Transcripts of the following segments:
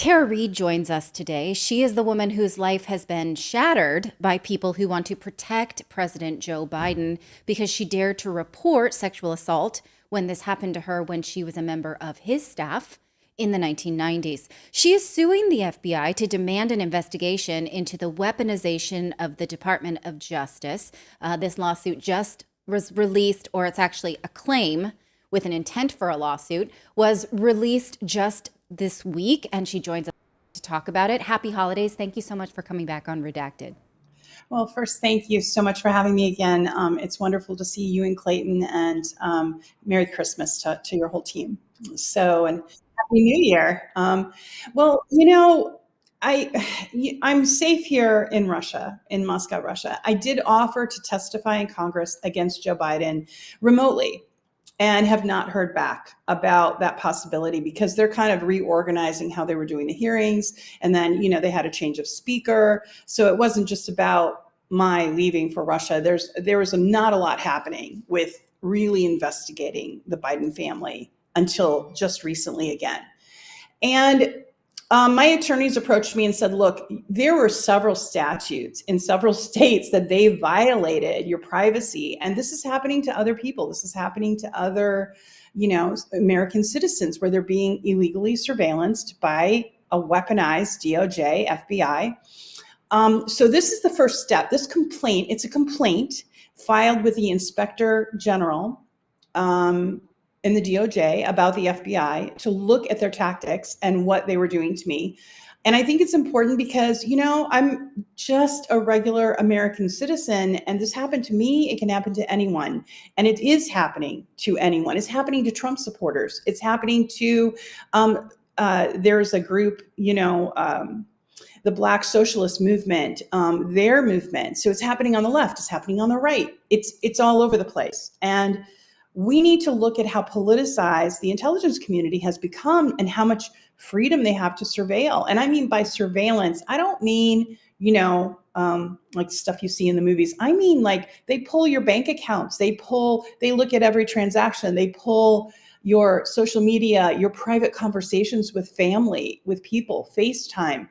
Tara Reid joins us today. She is the woman whose life has been shattered by people who want to protect President Joe Biden because she dared to report sexual assault when this happened to her when she was a member of his staff in the 1990s. She is suing the FBI to demand an investigation into the weaponization of the Department of Justice. This lawsuit just was released, or it's actually a claim with an intent for a lawsuit, was released just this week, and she joins us to talk about it. Happy holidays. Thank you so much for coming back on Redacted. Well, first, thank you so much for having me again. It's wonderful to see you and Clayton, and Merry Christmas to your whole team. And Happy New Year. Well, I'm safe here in Russia, in Moscow, Russia. I did offer to testify in Congress against Joe Biden remotely, and have not heard back about that possibility because they're kind of reorganizing how they were doing the hearings. And then, they had a change of speaker. So it wasn't just about my leaving for Russia. There was not a lot happening with really investigating the Biden family until just recently again. And my attorneys approached me and said, look, there were several statutes in several states that they violated your privacy. And this is happening to other people. This is happening to other, American citizens where they're being illegally surveillanced by a weaponized DOJ, FBI. So this is the first step. This complaint, it's a complaint filed with the Inspector General in the DOJ about the FBI to look at their tactics and what they were doing to me. And I think it's important because, I'm just a regular American citizen, and this happened to me. It can happen to anyone. And it is happening to anyone. It's happening to Trump supporters. It's happening to, there's a group, the Black Socialist Movement, their movement. So it's happening on the left. It's happening on the right. It's all over the place. And we need to look at how politicized the intelligence community has become and how much freedom they have to surveil. And I mean by surveillance, I don't mean, like stuff you see in the movies. I mean, like they pull your bank accounts, they look at every transaction, they pull your social media, your private conversations with family, with people, FaceTime,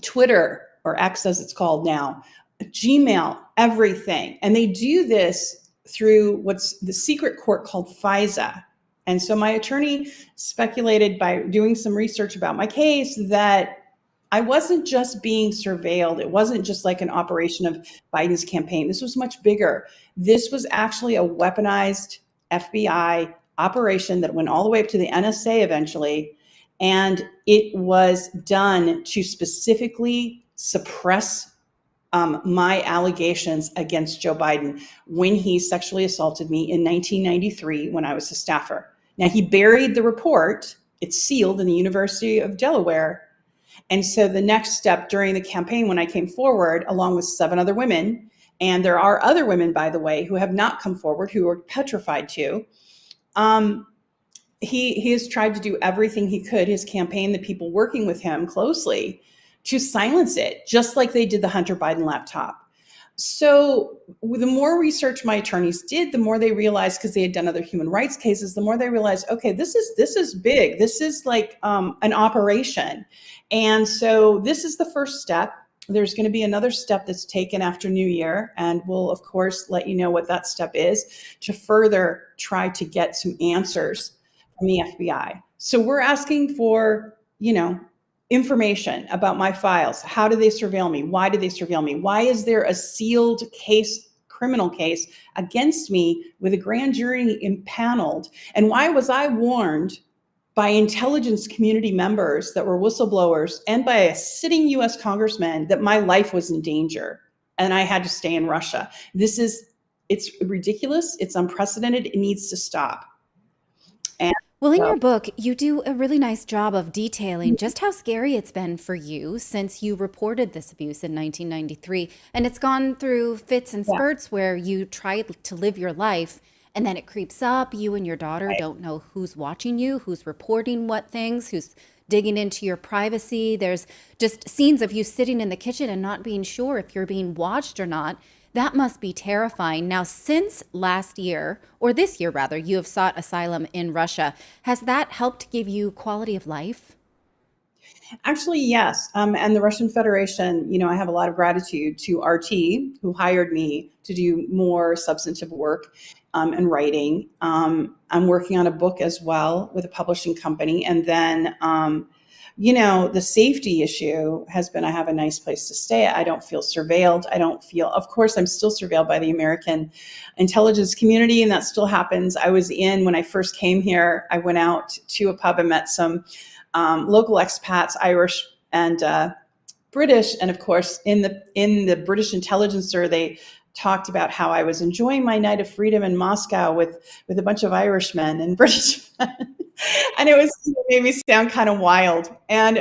Twitter, or X as it's called now, Gmail, everything. And they do this through what's the secret court called FISA. And so my attorney speculated by doing some research about my case that I wasn't just being surveilled. It wasn't just like an operation of Biden's campaign. This was much bigger. This was actually a weaponized FBI operation that went all the way up to the NSA eventually. And it was done to specifically suppress my allegations against Joe Biden when he sexually assaulted me in 1993 when I was a staffer. Now, he buried the report. It's sealed in the University of Delaware. And so the next step during the campaign, when I came forward, along with 7 other women, and there are other women, by the way, who have not come forward, who are petrified to, he has tried to do everything he could, his campaign, the people working with him closely, to silence it, just like they did the Hunter Biden laptop. So the more research my attorneys did, the more they realized, because they had done other human rights cases, the more they realized, okay, this is big. This is like an operation. And so this is the first step. There's going to be another step that's taken after New Year, and we'll, of course, let you know what that step is to further try to get some answers from the FBI. So we're asking for, information about my files. How do they surveil me? Why do they surveil me? Why is there a sealed case, criminal case against me with a grand jury impaneled? And why was I warned by intelligence community members that were whistleblowers and by a sitting US congressman that my life was in danger and I had to stay in Russia? It's ridiculous. It's unprecedented. It needs to stop. And Well, in your book, you do a really nice job of detailing just how scary it's been for you since you reported this abuse in 1993. And it's gone through fits and yeah, spurts where you try to live your life and then it creeps up. You and your daughter right. don't know who's watching you, who's reporting what things, who's digging into your privacy. There's just scenes of you sitting in the kitchen and not being sure if you're being watched or not. That must be terrifying. Now, since last year, or this year rather, you have sought asylum in Russia. Has that helped give you quality of life? Actually, yes. And the Russian Federation, I have a lot of gratitude to RT, who hired me to do more substantive work and writing. I'm working on a book as well with a publishing company. And then, the safety issue has been I have a nice place to stay. I don't feel surveilled. I don't feel, of course, I'm still surveilled by the American intelligence community, and that still happens. When I first came here, I went out to a pub and met some local expats, Irish and British, and of course, in the British intelligencer, they talked about how I was enjoying my night of freedom in Moscow with a bunch of Irishmen and British men. And it made me sound kind of wild, and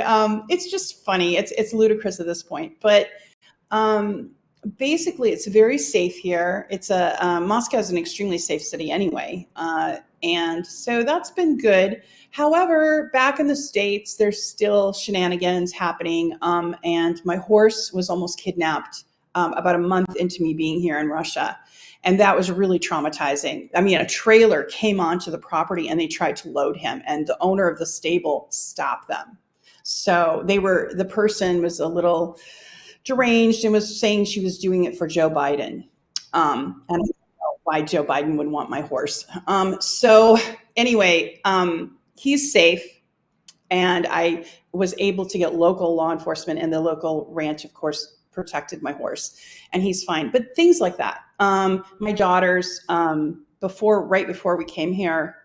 it's just funny. It's ludicrous at this point, but um, basically, it's very safe here. Moscow is an extremely safe city anyway, and so that's been good. However, back in the States, there's still shenanigans happening, and my horse was almost kidnapped about a month into me being here in Russia. And that was really traumatizing. I mean, a trailer came onto the property and they tried to load him, and the owner of the stable stopped them. So the person was a little deranged and was saying she was doing it for Joe Biden. And I don't know why Joe Biden would want my horse. So anyway, he's safe. And I was able to get local law enforcement, and the local ranch, of course, protected my horse, and he's fine. But things like that. My daughter's, right before we came here,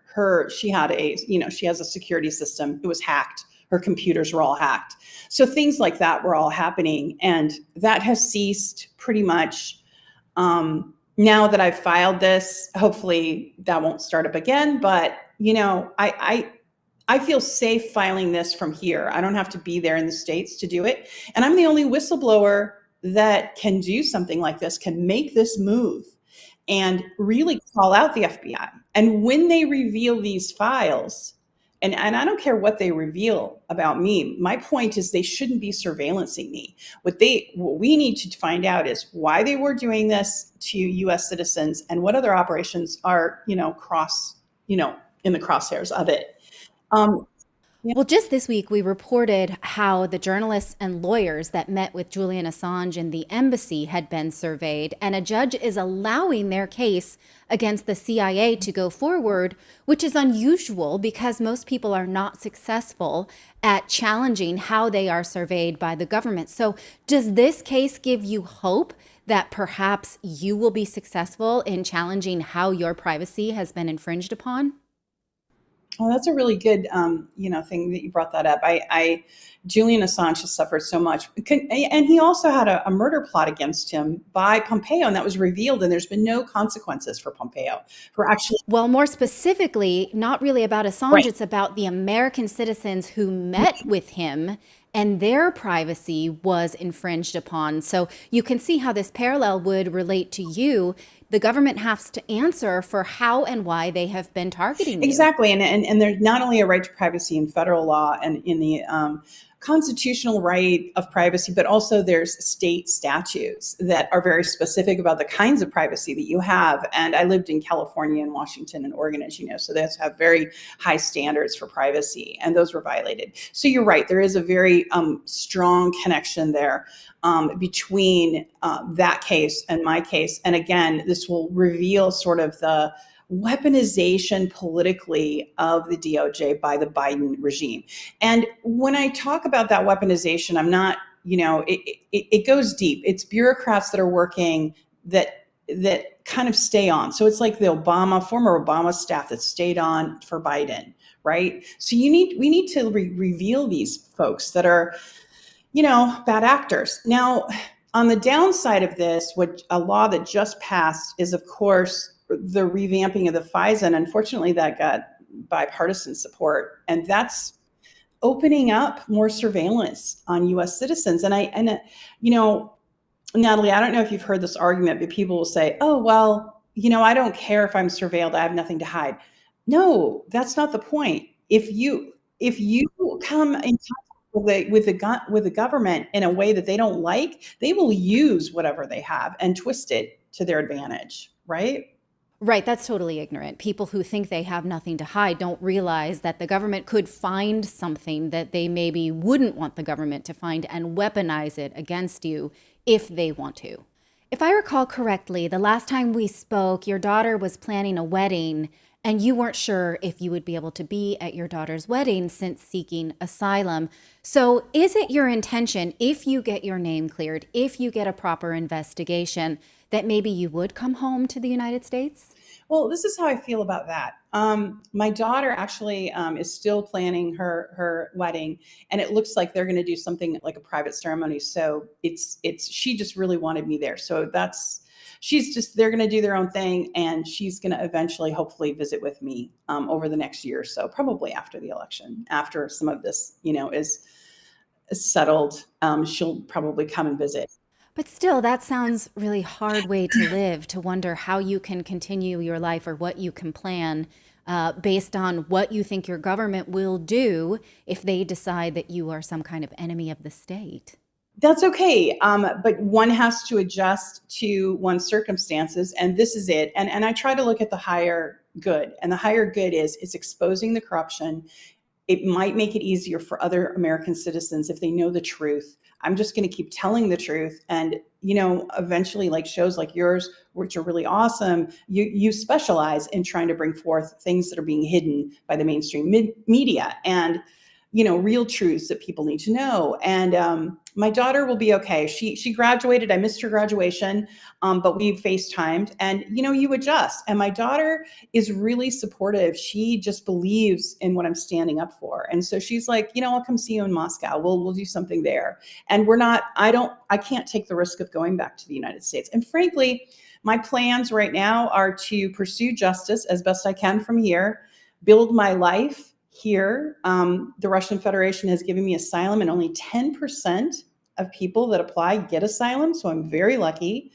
she has a security system. It was hacked. Her computers were all hacked. So things like that were all happening, and that has ceased pretty much. Now that I've filed this, hopefully that won't start up again. But I feel safe filing this from here. I don't have to be there in the States to do it. And I'm the only whistleblower that can do something like this, can make this move and really call out the FBI. And when they reveal these files, and I don't care what they reveal about me, my point is they shouldn't be surveillancing me. What we need to find out is why they were doing this to US citizens, and what other operations are, in the crosshairs of it. Yeah. Well, just this week, we reported how the journalists and lawyers that met with Julian Assange in the embassy had been surveyed, and a judge is allowing their case against the CIA to go forward, which is unusual because most people are not successful at challenging how they are surveyed by the government. So does this case give you hope that perhaps you will be successful in challenging how your privacy has been infringed upon? Oh, that's a really good, thing that you brought that up. Julian Assange has suffered so much, and he also had a murder plot against him by Pompeo, and that was revealed. And there's been no consequences for Pompeo for actually. Well, more specifically, not really about Assange, Right. it's about the American citizens who met with him and their privacy was infringed upon. So you can see how this parallel would relate to you. The government has to answer for how and why they have been targeting you. Exactly, and there's not only a right to privacy in federal law and in the constitutional right of privacy, but also there's state statutes that are very specific about the kinds of privacy that you have. And I lived in California and Washington and Oregon, as you know, so those have very high standards for privacy, and those were violated. So you're right, there is a very strong connection there between that case and my case. And again, this will reveal sort of the weaponization politically of the DOJ by the Biden regime. And when I talk about that weaponization, I'm not, it goes deep. It's bureaucrats that are working that kind of stay on. So it's like the former Obama staff that stayed on for Biden, right? So we need to reveal these folks that are, bad actors. Now, on the downside of this, a law that just passed is, of course, the revamping of the FISA, and unfortunately that got bipartisan support, and that's opening up more surveillance on US citizens. And Natalie, I don't know if you've heard this argument, but people will say, oh, well, I don't care if I'm surveilled, I have nothing to hide. No, that's not the point. If you come in contact with the government in a way that they don't like, they will use whatever they have and twist it to their advantage, right? Right, that's totally ignorant. People who think they have nothing to hide don't realize that the government could find something that they maybe wouldn't want the government to find and weaponize it against you if they want to. If I recall correctly, the last time we spoke, your daughter was planning a wedding and you weren't sure if you would be able to be at your daughter's wedding since seeking asylum. So, is it your intention, if you get your name cleared, if you get a proper investigation, that maybe you would come home to the United States? Well, this is how I feel about that. My daughter actually is still planning her wedding, and it looks like they're going to do something like a private ceremony. So it's she just really wanted me there. So that's she's just they're going to do their own thing, and she's going to eventually, hopefully, visit with me over the next year or so, probably after the election, after some of this, is settled. She'll probably come and visit. But still, that sounds really hard way to live, to wonder how you can continue your life or what you can plan based on what you think your government will do if they decide that you are some kind of enemy of the state. That's okay. But one has to adjust to one's circumstances, and this is it. And I try to look at the higher good, and the higher good is it's exposing the corruption. It might make it easier for other American citizens if they know the truth. I'm just going to keep telling the truth. And, eventually, like shows like yours, which are really awesome, you specialize in trying to bring forth things that are being hidden by the mainstream media, and real truths that people need to know. And my daughter will be okay. She graduated. I missed her graduation, but we FaceTimed, and you adjust. And my daughter is really supportive. She just believes in what I'm standing up for, and so she's like, I'll come see you in Moscow. We'll do something there. And we're not. I can't take the risk of going back to the United States. And frankly, my plans right now are to pursue justice as best I can from here, build my life here. The Russian Federation has given me asylum, and only 10% of people that apply get asylum. So I'm very lucky.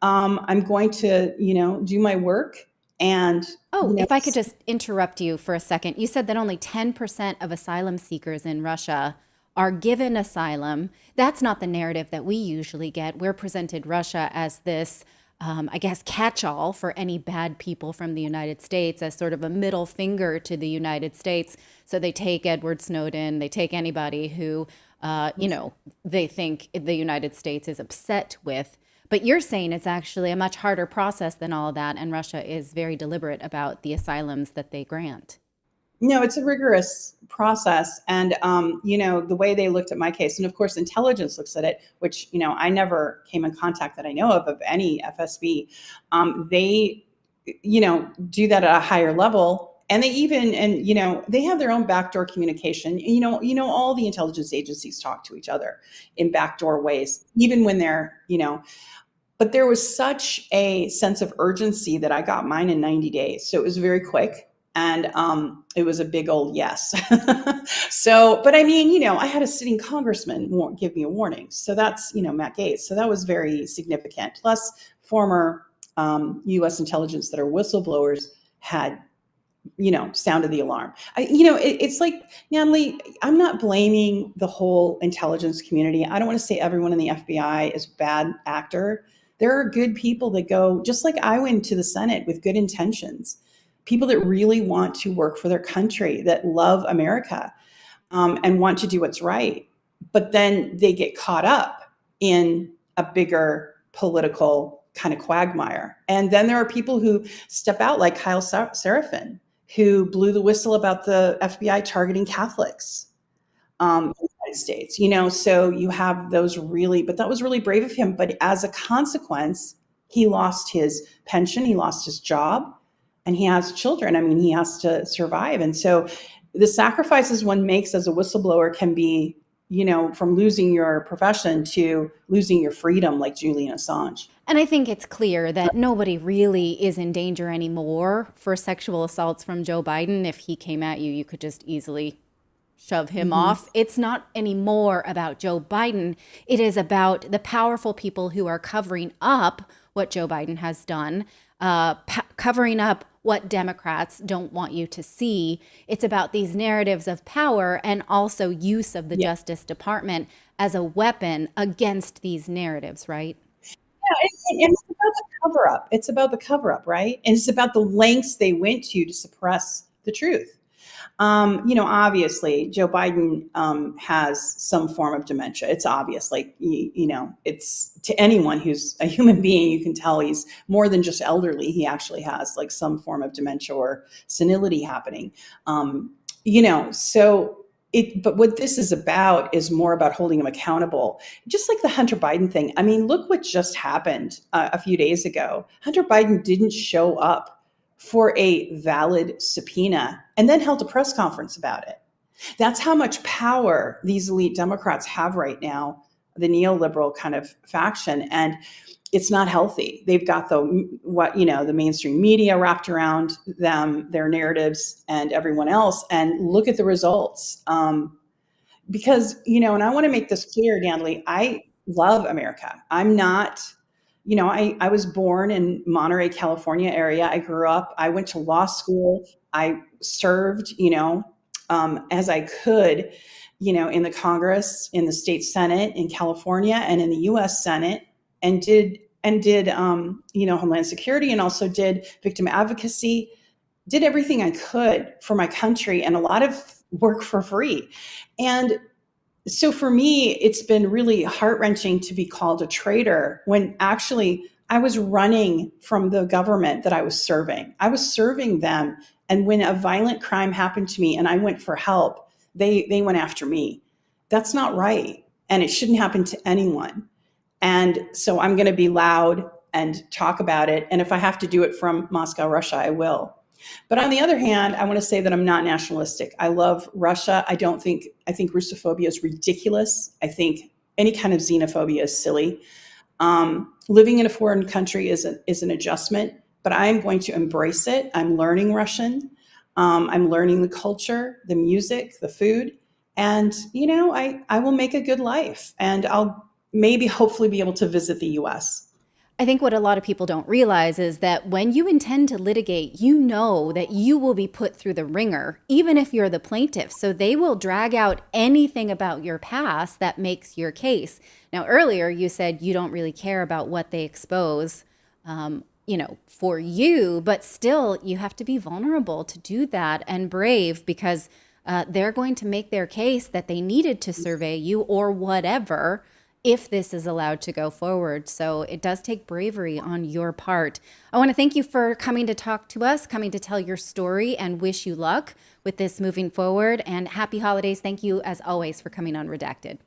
I'm going to, do my work and, Oh, if I could just interrupt you for a second. You said that only 10% of asylum seekers in Russia are given asylum. That's not the narrative that we usually get. We're presented Russia as this, I guess, catch all for any bad people from the United States, as sort of a middle finger to the United States. So they take Edward Snowden, they take anybody who, they think the United States is upset with. But you're saying it's actually a much harder process than all of that, and Russia is very deliberate about the asylums that they grant. No, it's a rigorous process. And, the way they looked at my case, and of course, intelligence looks at it, which, I never came in contact that I know of any FSB. They, do that at a higher level. And they even, and, they have their own backdoor communication. All the intelligence agencies talk to each other in backdoor ways, even when they're, but there was such a sense of urgency that I got mine in 90 days. So it was very quick. And it was a big old yes. So, but I mean, I had a sitting congressman give me a warning. So that's, Matt Gaetz. So that was very significant. Plus, former U.S. intelligence that are whistleblowers had, sounded the alarm. It's like, Natalie, I'm not blaming the whole intelligence community. I don't want to say everyone in the FBI is a bad actor. There are good people that go, just like I went to the Senate with good intentions, people that really want to work for their country, that love America, and want to do what's right. But then they get caught up in a bigger political kind of quagmire. And then there are people who step out, like Kyle Seraphin, who blew the whistle about the FBI targeting Catholics in the United States. So you have those really, but that was really brave of him. But as a consequence, he lost his pension, he lost his job, and he has children. I mean, he has to survive. And so the sacrifices one makes as a whistleblower can be, from losing your profession to losing your freedom, like Julian Assange. And I think it's clear that nobody really is in danger anymore for sexual assaults from Joe Biden. If he came at you, you could just easily shove him off. It's not anymore about Joe Biden. It is about the powerful people who are covering up what Joe Biden has done, covering up what Democrats don't want you to see. It's about these narratives of power and also use of the Justice Department as a weapon against these narratives, right? And it's about the cover up. It's about the cover up, right? And it's about the lengths they went to suppress the truth. Obviously, Joe Biden has some form of dementia. It's obvious. Like, it's to anyone who's a human being, you can tell he's more than just elderly. He actually has like some form of dementia or senility happening. So but what this is about is more about holding him accountable, just like the Hunter Biden thing. I mean, look what just happened a few days ago. Hunter Biden didn't show up for a valid subpoena and then held a press conference about it. That's how much power these elite Democrats have right now, the neoliberal kind of faction. And it's not healthy. They've got the mainstream media wrapped around them, their narratives, and everyone else. And look at the results. Because, and I want to make this clear, Natalie, I love America. I'm not, I was born in Monterey, California area. I grew up, I went to law school. I served, as I could, in the Congress, in the state Senate, in California, and in the U.S. Senate, and did Homeland Security, and also did victim advocacy, did everything I could for my country, and a lot of work for free. And so for me, it's been really heart-wrenching to be called a traitor when actually I was running from the government that I was serving. I was serving them. And when a violent crime happened to me and I went for help, they went after me. That's not right. And it shouldn't happen to anyone. And so I'm going to be loud and talk about it. And if I have to do it from Moscow, Russia, I will. But on the other hand, I want to say that I'm not nationalistic. I love Russia. I think Russophobia is ridiculous. I think any kind of xenophobia is silly. Living in a foreign country is an adjustment, but I'm going to embrace it. I'm learning Russian. I'm learning the culture, the music, the food. And, I will make a good life. And I'll maybe hopefully be able to visit the US. I think what a lot of people don't realize is that when you intend to litigate, you know that you will be put through the ringer, even if you're the plaintiff. So they will drag out anything about your past that makes your case. Now, earlier you said you don't really care about what they expose, for you, but still you have to be vulnerable to do that and brave, because they're going to make their case that they needed to survey you or whatever if this is allowed to go forward. So it does take bravery on your part. I want to thank you for coming to talk to us, coming to tell your story, and wish you luck with this moving forward. And happy holidays. Thank you, as always, for coming on Redacted.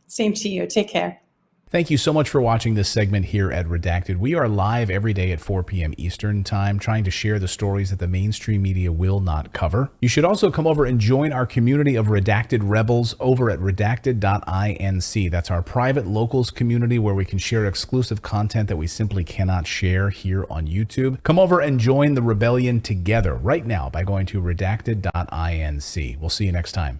Same to you. Take care. Thank you so much for watching this segment here at Redacted. We are live every day at 4 p.m. Eastern Time, trying to share the stories that the mainstream media will not cover. You should also come over and join our community of Redacted Rebels over at redacted.inc. That's our private locals community where we can share exclusive content that we simply cannot share here on YouTube. Come over and join the rebellion together right now by going to redacted.inc. We'll see you next time.